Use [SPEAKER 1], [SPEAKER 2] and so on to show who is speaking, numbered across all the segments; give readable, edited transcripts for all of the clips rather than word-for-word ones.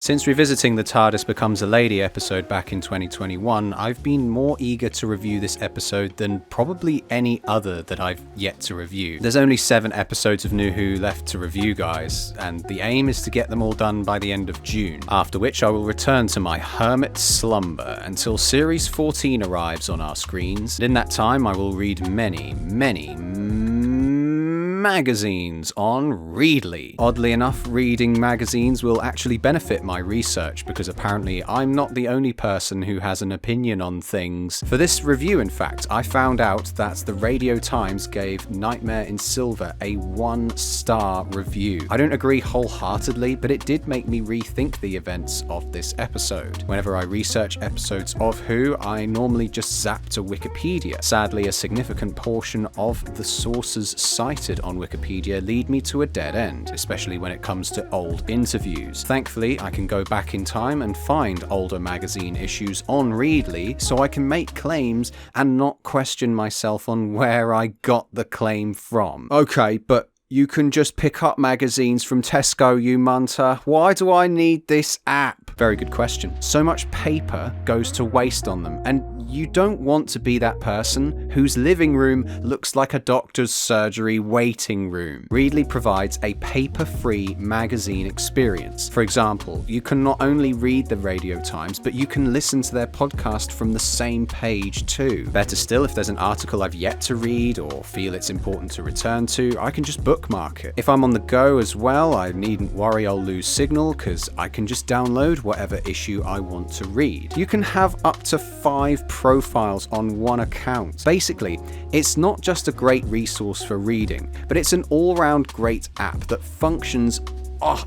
[SPEAKER 1] Since revisiting the TARDIS Becomes a Lady episode back in 2021, I've been more eager to review this episode than probably any other that I've yet to review. There's only 7 episodes of New Who left to review, guys, and the aim is to get them all done by the end of June, after which I will return to my hermit slumber until Series 14 arrives on our screens, and in that time I will read many magazines on Readly. Oddly enough, reading magazines will actually benefit my research because apparently I'm not the only person who has an opinion on things. For this review, in fact, I found out that the Radio Times gave Nightmare in Silver a 1-star review. I don't agree wholeheartedly, but it did make me rethink the events of this episode. Whenever I research episodes of Who, I normally just zap to Wikipedia. Sadly, a significant portion of the sources cited on Wikipedia lead me to a dead end, especially when it comes to old interviews. Thankfully, I can go back in time and find older magazine issues on Readly so I can make claims and not question myself on where I got the claim from. Okay, but you can just pick up magazines from Tesco, you munter. Why do I need this app? Very good question. So much paper goes to waste on them, and you don't want to be that person whose living room looks like a doctor's surgery waiting room. Readly provides a paper-free magazine experience. For example, you can not only read the Radio Times, but you can listen to their podcast from the same page too. Better still, if there's an article I've yet to read or feel it's important to return to, I can just bookmark it. If I'm on the go as well, I needn't worry I'll lose signal because I can just download whatever issue I want to read. You can have up to 5 profiles on one account. Basically, it's not just a great resource for reading, but it's an all-round great app that functions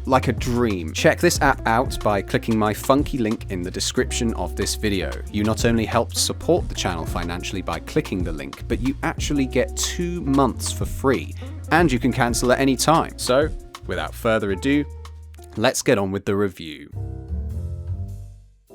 [SPEAKER 1] like a dream. Check this app out by clicking my funky link in the description of this video. You not only help support the channel financially by clicking the link, but you actually get 2 months for free, and you can cancel at any time. So, without further ado, let's get on with the review.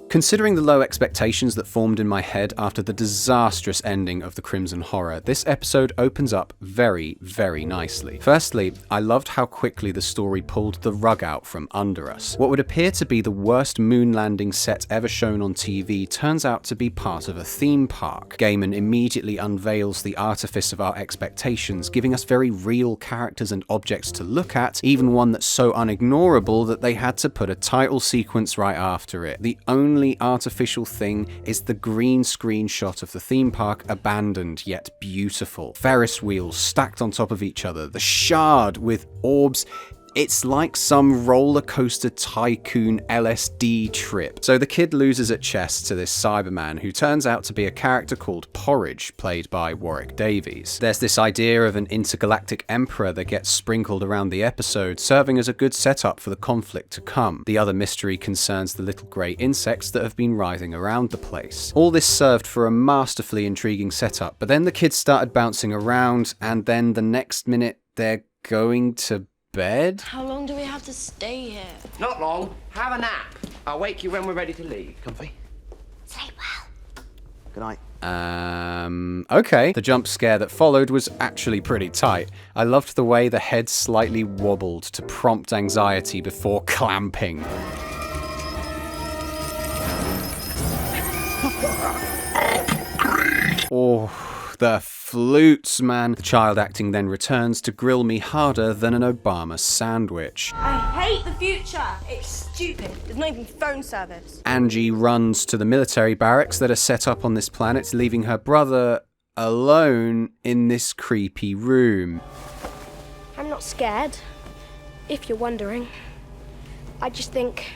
[SPEAKER 1] Considering the low expectations that formed in my head after the disastrous ending of The Crimson Horror, this episode opens up very, very nicely. Firstly, I loved how quickly the story pulled the rug out from under us. What would appear to be the worst moon landing set ever shown on TV turns out to be part of a theme park. Gaiman immediately unveils the artifice of our expectations, giving us very real characters and objects to look at, even one that's so unignorable that they had to put a title sequence right after it. The only artificial thing is the green screen shot of the theme park, abandoned yet beautiful. Ferris wheels stacked on top of each other, the Shard with orbs. It's like some roller coaster tycoon LSD trip. So the kid loses at chess to this Cyberman who turns out to be a character called Porridge, played by Warwick Davies. There's this idea of an intergalactic emperor that gets sprinkled around the episode, serving as a good setup for the conflict to come. The other mystery concerns the little grey insects that have been writhing around the place. All this served for a masterfully intriguing setup, but then the kids started bouncing around, and then the next minute they're going to bed?
[SPEAKER 2] How long do we have to stay here?
[SPEAKER 3] Not long. Have a nap. I'll wake you when we're ready to leave. Comfy?
[SPEAKER 2] Sleep well.
[SPEAKER 3] Good night.
[SPEAKER 1] Okay. The jump scare that followed was actually pretty tight. I loved the way the head slightly wobbled to prompt anxiety before clamping. Oh, the flutes, man. The child acting then returns to grill me harder than an Obama sandwich.
[SPEAKER 4] I hate the future. It's stupid. There's not even phone service.
[SPEAKER 1] Angie runs to the military barracks that are set up on this planet, leaving her brother alone in this creepy room.
[SPEAKER 4] I'm not scared, if you're wondering. I just think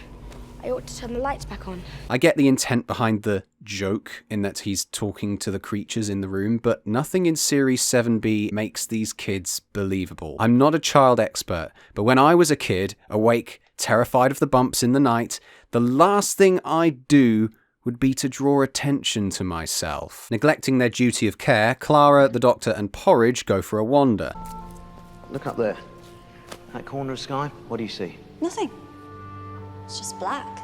[SPEAKER 4] I ought to turn the lights back on.
[SPEAKER 1] I get the intent behind the joke in that he's talking to the creatures in the room, but nothing in Series 7B makes these kids believable. I'm not a child expert, but when I was a kid, awake, terrified of the bumps in the night, the last thing I'd do would be to draw attention to myself. Neglecting their duty of care, Clara, the Doctor, and Porridge go for a wander.
[SPEAKER 3] Look up there. That corner of sky, what do you see?
[SPEAKER 2] Nothing. It's just black.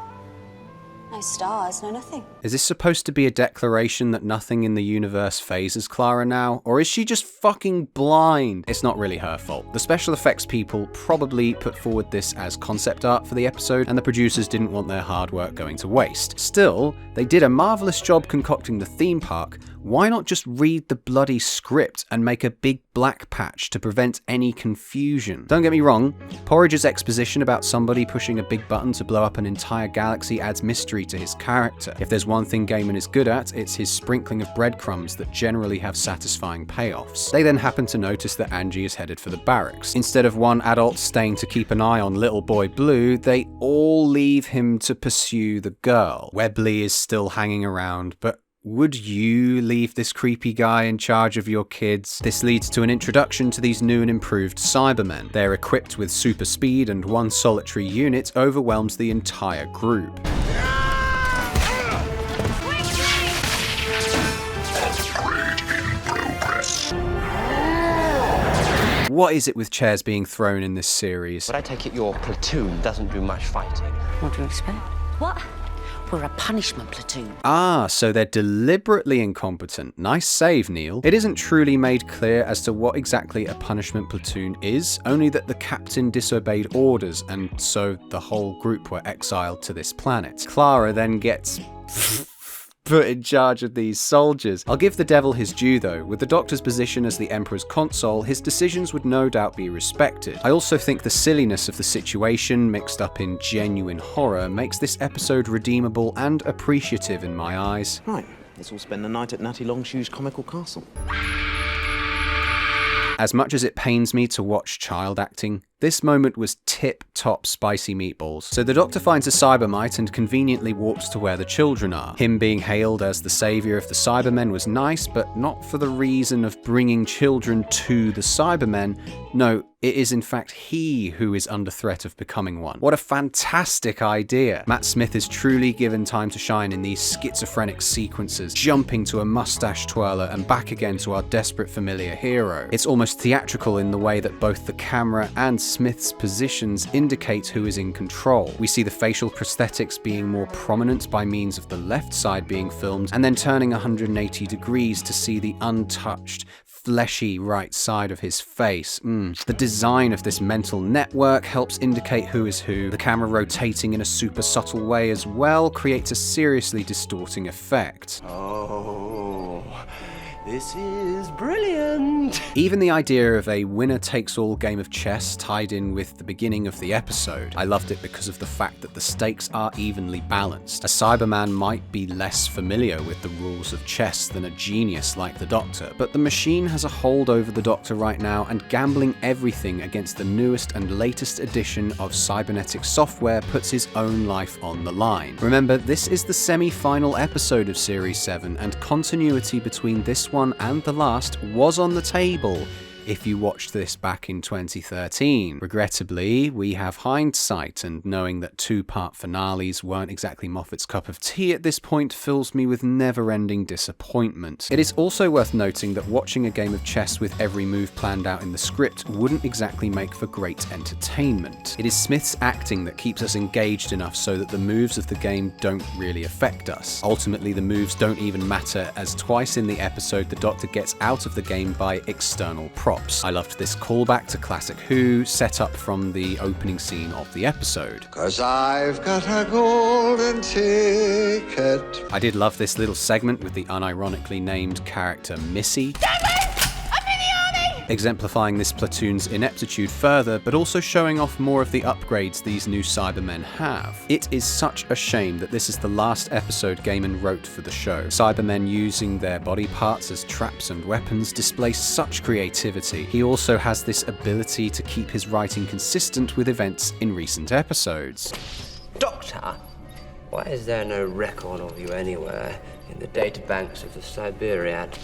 [SPEAKER 5] No stars, no nothing.
[SPEAKER 1] Is this supposed to be a declaration that nothing in the universe phases Clara now? Or is she just fucking blind? It's not really her fault. The special effects people probably put forward this as concept art for the episode, and the producers didn't want their hard work going to waste. Still, they did a marvelous job concocting the theme park. Why not just read the bloody script and make a big black patch to prevent any confusion? Don't get me wrong, Porridge's exposition about somebody pushing a big button to blow up an entire galaxy adds mystery to his character. If there's one thing Gaiman is good at, it's his sprinkling of breadcrumbs that generally have satisfying payoffs. They then happen to notice that Angie is headed for the barracks. Instead of one adult staying to keep an eye on little boy Blue, they all leave him to pursue the girl. Webley is still hanging around, but would you leave this creepy guy in charge of your kids? This leads to an introduction to these new and improved Cybermen. They're equipped with super speed, and one solitary unit overwhelms the entire group. What is it with chairs being thrown in this series?
[SPEAKER 3] But I take it your platoon doesn't do much fighting.
[SPEAKER 6] What do you expect?
[SPEAKER 5] What?
[SPEAKER 6] We're a punishment platoon.
[SPEAKER 1] Ah, so they're deliberately incompetent. Nice save, Neil. It isn't truly made clear as to what exactly a punishment platoon is, only that the captain disobeyed orders, and so the whole group were exiled to this planet. Clara then gets put in charge of these soldiers. I'll give the devil his due though. With the Doctor's position as the Emperor's console, his decisions would no doubt be respected. I also think the silliness of the situation, mixed up in genuine horror, makes this episode redeemable and appreciative in my eyes.
[SPEAKER 7] Right, let's all spend the night at Natty Longshoe's comical castle.
[SPEAKER 1] As much as it pains me to watch child acting, this moment was tip-top spicy meatballs. So the Doctor finds a Cybermite and conveniently walks to where the children are. Him being hailed as the saviour of the Cybermen was nice, but not for the reason of bringing children to the Cybermen. No, it is in fact he who is under threat of becoming one. What a fantastic idea. Matt Smith is truly given time to shine in these schizophrenic sequences, jumping to a mustache twirler and back again to our desperate familiar hero. It's almost theatrical in the way that both the camera and Smith's positions indicate who is in control. We see the facial prosthetics being more prominent by means of the left side being filmed, and then turning 180 degrees to see the untouched, fleshy right side of his face. The design of this mental network helps indicate who is who. The camera rotating in a super subtle way as well creates a seriously distorting effect.
[SPEAKER 3] Oh, this is brilliant.
[SPEAKER 1] Even the idea of a winner-takes-all game of chess tied in with the beginning of the episode. I loved it because of the fact that the stakes are evenly balanced. A Cyberman might be less familiar with the rules of chess than a genius like the Doctor, but the machine has a hold over the Doctor right now, and gambling everything against the newest and latest edition of cybernetic software puts his own life on the line. Remember, this is the semi-final episode of Series 7, and continuity between this one and the last was on the table if you watched this back in 2013. Regrettably, we have hindsight, and knowing that two-part finales weren't exactly Moffat's cup of tea at this point fills me with never-ending disappointment. It is also worth noting that watching a game of chess with every move planned out in the script wouldn't exactly make for great entertainment. It is Smith's acting that keeps us engaged enough so that the moves of the game don't really affect us. Ultimately, the moves don't even matter, as twice in the episode the Doctor gets out of the game by external props. I loved this callback to classic Who, set up from the opening scene of the episode.
[SPEAKER 8] 'Cause I've got a golden ticket.
[SPEAKER 1] I did love this little segment with the unironically named character Missy, exemplifying this platoon's ineptitude further, but also showing off more of the upgrades these new Cybermen have. It is such a shame that this is the last episode Gaiman wrote for the show. Cybermen using their body parts as traps and weapons display such creativity. He also has this ability to keep his writing consistent with events in recent episodes.
[SPEAKER 3] Doctor, why is there no record of you anywhere in the databanks of the Siberiad?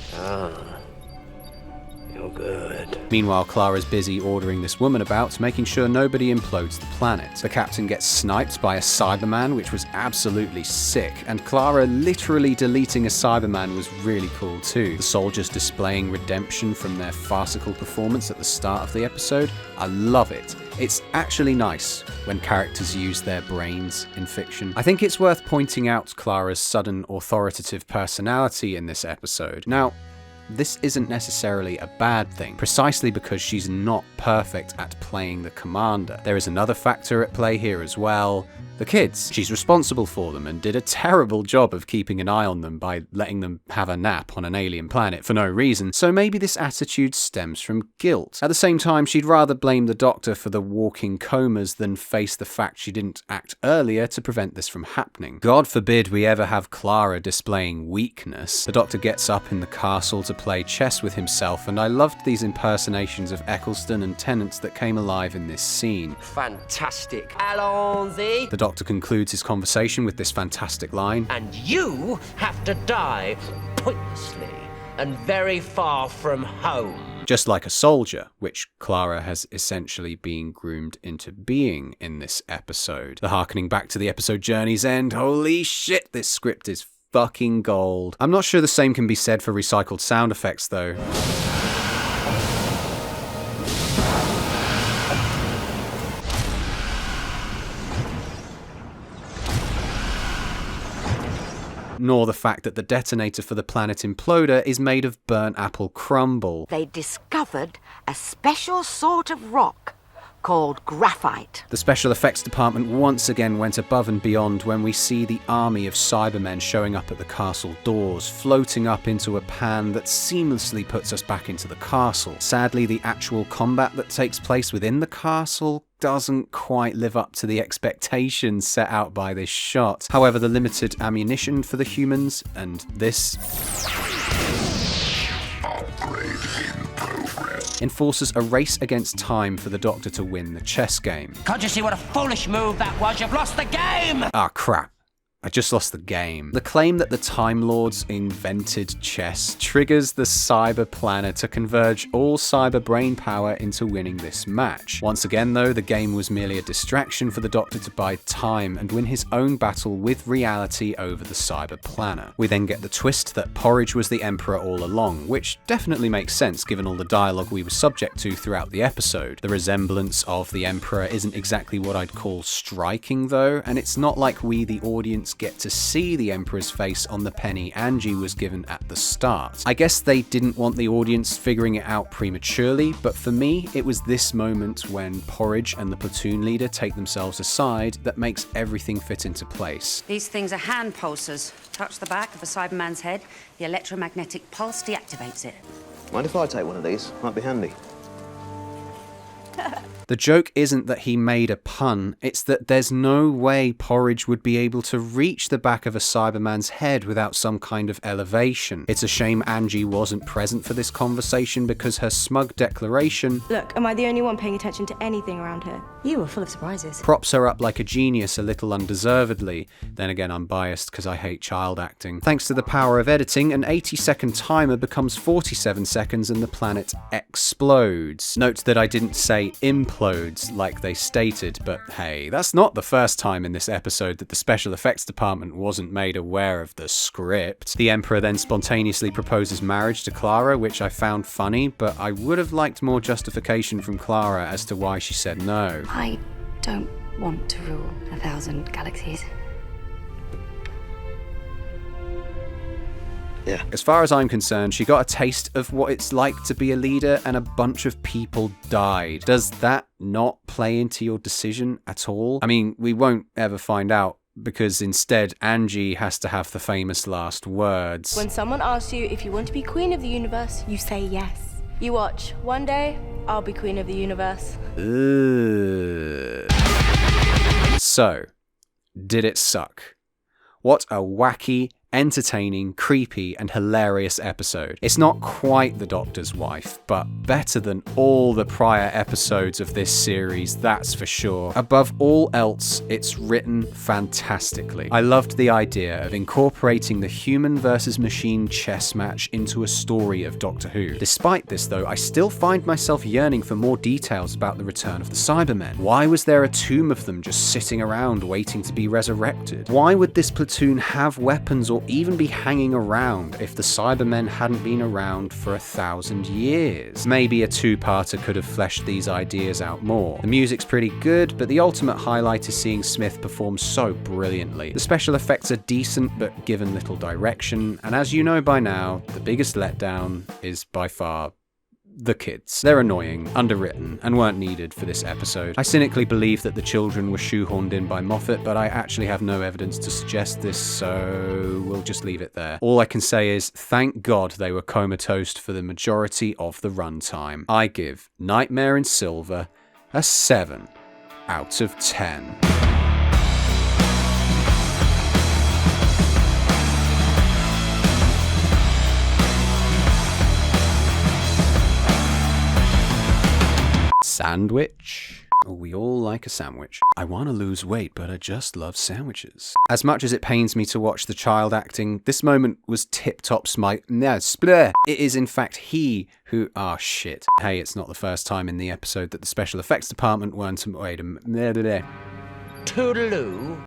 [SPEAKER 3] You're good.
[SPEAKER 1] Meanwhile, Clara's busy ordering this woman about, making sure nobody implodes the planet. The captain gets sniped by a Cyberman, which was absolutely sick, and Clara literally deleting a Cyberman was really cool too. The soldiers displaying redemption from their farcical performance at the start of the episode, I love it. It's actually nice when characters use their brains in fiction. I think it's worth pointing out Clara's sudden authoritative personality in this episode. Now, this isn't necessarily a bad thing, precisely because she's not perfect at playing the commander. There is another factor at play here as well. The kids. She's responsible for them and did a terrible job of keeping an eye on them by letting them have a nap on an alien planet for no reason, so maybe this attitude stems from guilt. At the same time, she'd rather blame the doctor for the walking comas than face the fact she didn't act earlier to prevent this from happening. God forbid we ever have Clara displaying weakness. The doctor gets up in the castle to play chess with himself, and I loved these impersonations of Eccleston and Tennant that came alive in this scene.
[SPEAKER 3] Fantastic. Allons-y.
[SPEAKER 1] The doctor concludes his conversation with this fantastic line.
[SPEAKER 3] And you have to die pointlessly and very far from home.
[SPEAKER 1] Just like a soldier, which Clara has essentially been groomed into being in this episode. The harkening back to the episode Journey's End, holy shit, this script is fucking gold. I'm not sure the same can be said for recycled sound effects though. Nor the fact that the detonator for the planet imploder is made of burnt apple crumble.
[SPEAKER 6] They discovered a special sort of rock called graphite.
[SPEAKER 1] The special effects department once again went above and beyond when we see the army of Cybermen showing up at the castle doors, floating up into a pan that seamlessly puts us back into the castle. Sadly, the actual combat that takes place within the castle doesn't quite live up to the expectations set out by this shot. However, the limited ammunition for the humans and this enforces a race against time for the Doctor to win the chess game.
[SPEAKER 3] Can't you see what a foolish move that was? You've lost the game!
[SPEAKER 1] Ah, crap. I just lost the game. The claim that the Time Lords invented chess triggers the cyber planner to converge all cyber brain power into winning this match. Once again though, the game was merely a distraction for the Doctor to buy time and win his own battle with reality over the cyber planner. We then get the twist that Porridge was the Emperor all along, which definitely makes sense given all the dialogue we were subject to throughout the episode. The resemblance of the Emperor isn't exactly what I'd call striking though, and it's not like we, the audience, get to see the Emperor's face on the penny Angie was given at the start. I guess they didn't want the audience figuring it out prematurely, but for me, it was this moment when Porridge and the platoon leader take themselves aside that makes everything fit into place.
[SPEAKER 5] These things are hand pulsers. Touch the back of a Cyberman's head, the electromagnetic pulse deactivates it.
[SPEAKER 7] Mind if I take one of these? Might be handy.
[SPEAKER 1] The joke isn't that he made a pun, it's that there's no way Porridge would be able to reach the back of a Cyberman's head without some kind of elevation. It's a shame Angie wasn't present for this conversation because her smug declaration,
[SPEAKER 4] Look, am I the only one paying attention to anything around here?
[SPEAKER 6] You were full of surprises.
[SPEAKER 1] props her up like a genius a little undeservedly. Then again, I'm biased because I hate child acting. Thanks to the power of editing, an 80-second timer becomes 47 seconds and the planet explodes. Note that I didn't say implodes like they stated, but hey, that's not the first time in this episode that the special effects department wasn't made aware of the script. The Emperor then spontaneously proposes marriage to Clara, which I found funny, but I would have liked more justification from Clara as to why she said no.
[SPEAKER 2] I don't want to rule 1,000 galaxies.
[SPEAKER 7] Yeah.
[SPEAKER 1] As far as I'm concerned, she got a taste of what it's like to be a leader and a bunch of people died. Does that not play into your decision at all? I mean, we won't ever find out because instead Angie has to have the famous last words.
[SPEAKER 4] When someone asks you if you want to be queen of the universe, you say yes. You watch. One day, I'll be queen of the universe.
[SPEAKER 1] Ugh. So, did it suck? What a wacky, entertaining, creepy, and hilarious episode. It's not quite The Doctor's Wife, but better than all the prior episodes of this series, that's for sure. Above all else, it's written fantastically. I loved the idea of incorporating the human versus machine chess match into a story of Doctor Who. Despite this though, I still find myself yearning for more details about the return of the Cybermen. Why was there a tomb of them just sitting around waiting to be resurrected? Why would this platoon have weapons or even be hanging around if the Cybermen hadn't been around for 1,000 years? Maybe a two-parter could have fleshed these ideas out more. The music's pretty good, but the ultimate highlight is seeing Smith perform so brilliantly. The special effects are decent, but given little direction, and as you know by now, the biggest letdown is by far the kids. They're annoying, underwritten, and weren't needed for this episode. I cynically believe that the children were shoehorned in by Moffat, but I actually have no evidence to suggest this, so we'll just leave it there. All I can say is, thank God they were comatose for the majority of the runtime. I give Nightmare in Silver a 7 out of 10. Sandwich? Oh, we all like a sandwich. I want to lose weight, but I just love sandwiches. As much as it pains me to watch the child acting, this moment was tip-top It is in fact he who... Ah, shit. Hey, it's not the first time in the episode that the special effects department weren't... Wait a minute.
[SPEAKER 3] Toodaloo.